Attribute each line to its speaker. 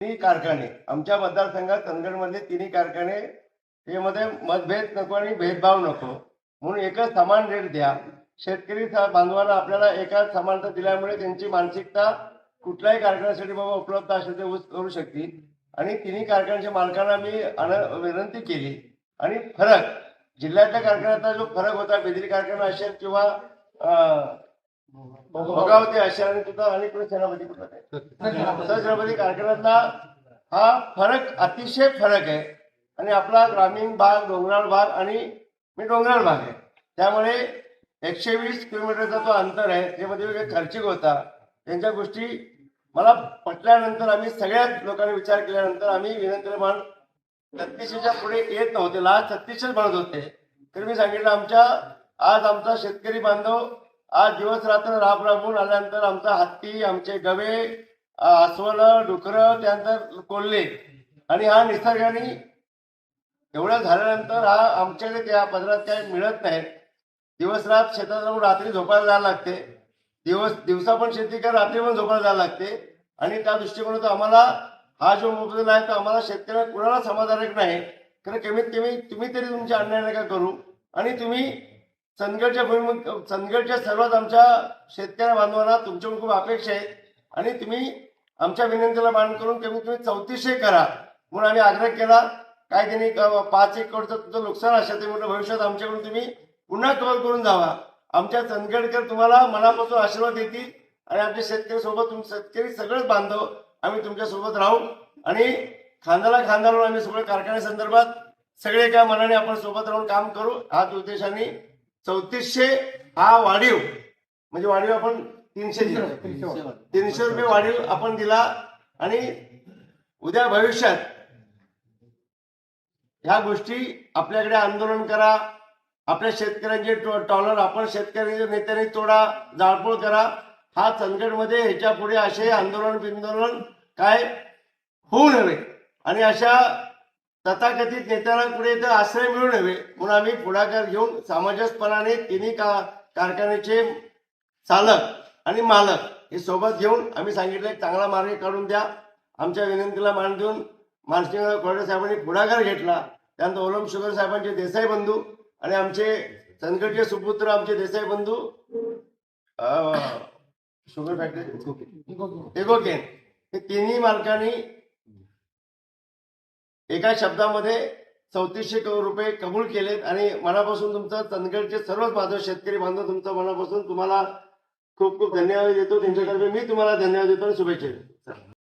Speaker 1: तिन्ही कारखाने आमच्या मतदारसंघात चंदगडमधले तिन्ही कारखाने यामध्ये मतभेद नको आणि भेदभाव नको म्हणून एकच समान रेट द्या. शेतकरी बांधवांना आपल्याला एकाच समानता दिल्यामुळे त्यांची मानसिकता कुठल्याही कारखान्यासाठी बाबा उपलब्ध असेल ते ऊस करू शकतील. आणि तिन्ही कारखान्याच्या मालकांना मी विनंती केली आणि फरक जिल्ह्यातल्या कारखान्याचा जो फरक होता बेदरी कारखाना असेल किंवा भोगावती असेल आणि तिथं आणि कुठे सेनापती सेनापती कारखान्यातला हा फरक अतिशय फरक आहे. आणि आपला ग्रामीण भाग डोंगराळ भाग आणि मी डोंगराळ भाग आहे त्यामुळे 120 किलोमीटरचा जो अंतर आहे त्यामध्ये वेगळे खर्चिक होता. त्यांच्या गोष्टी मला पटल्यानंतर आम्ही सगळ्याच लोकांनी विचार केल्यानंतर आम्ही विनंती मान 36च्या पुढे येत नव्हते. लास्ट 36 म्हणत होते. तर मी सांगितलं आज आमचा शेतकरी बांधव आज दिवस रात्र राबून आल्यानंतर आमचा हत्ती आमचे गवे अस्वल डुकरं त्यानंतर कोल्हे आणि हा निसर्गाने एवढं झाल्यानंतर हा आमच्याकडे त्या पदरात काही मिळत नाही. दिवस रात शेतात जाऊन रात्री झोपायला जायला लागते. दिवसा पण शेती कर रात्री पण झोपायला जायला लागते. आणि त्या दृष्टिकोनातून आम्हाला हा जो मोबदला आहे तो आम्हाला शेतकऱ्या कुणाला समाधानक नाही. कारण कमीत कमी तुम्ही तरी तुमच्या अन्याय नका करू. आणि तुम्ही चंदगडच्या सर्वात आमच्या शेतकऱ्या बांधवांना तुमच्याकडून खूप अपेक्षा आहेत आणि तुम्ही आमच्या विनंतीला मान करून कमीत कमी 3400 करा म्हणून आम्ही आग्रह केला. काय त्यांनी 5-1 करोडचं तुमचं नुकसान असेल ते म्हटलं भविष्यात आमच्याकडून तुम्ही पुन्हा कव्हर करून जावा. आमच्या चंदगडकर तुम्हाला मनापासून आशीर्वाद देतील आणि आमच्या शेतकरी सोबत शेतकरी सगळंच बांधव आम्ही तुमच्या सोबत राहू आणि खांद्याला खांदा लावून आम्ही सगळं कारखान्यासंदर्भात सगळे एका मनाने आपण सोबत राहून काम करू. हाच उद्देशाने 3400 हा वाढीव म्हणजे वाढीव आपण 300 रुपये वाढीव आपण दिला. आणि उद्या भविष्यात ह्या गोष्टी आपल्याकडे आंदोलन करा. आपल्या शेतकऱ्यांचे टॉलर आपण शेतकरी नेत्यांनी तोडा जाळपोळ करा. हा चंदगडमध्ये ह्याच्या पुढे असे आंदोलन काय होऊ नये आणि अशा तथाकथित नेत्यांना पुढे इथं आश्रय मिळू नये म्हणून आम्ही पुढाकार घेऊन सामंजस्यपणाने तिन्ही कारखान्याचे चालक आणि मालक हे सोबत घेऊन आम्ही सांगितलं एक चांगला मार्ग काढून द्या. आमच्या विनंतीला मान देऊन मानसिंह खोडे साहेबांनी पुढाकार घेतला. त्यानंतर ओलम शुगर साहेबांचे देसाई बंधू आणि आमचे चंदगडचे सुपुत्र आमचे देसाई बंधू शुगर फॅक्टरी एगोकेन हे तिन्ही मालकांनी एका शब्दामध्ये 3400 करोड रुपये कबूल केलेत. आणि मनापासून तुमचं चंदगडचे सर्वच बांधव शेतकरी बांधव तुमचं मनापासून तुम्हाला खूप खूप धन्यवाद देतो. त्यांच्यातर्फे मी तुम्हाला धन्यवाद देतो आणि शुभेच्छा देतो.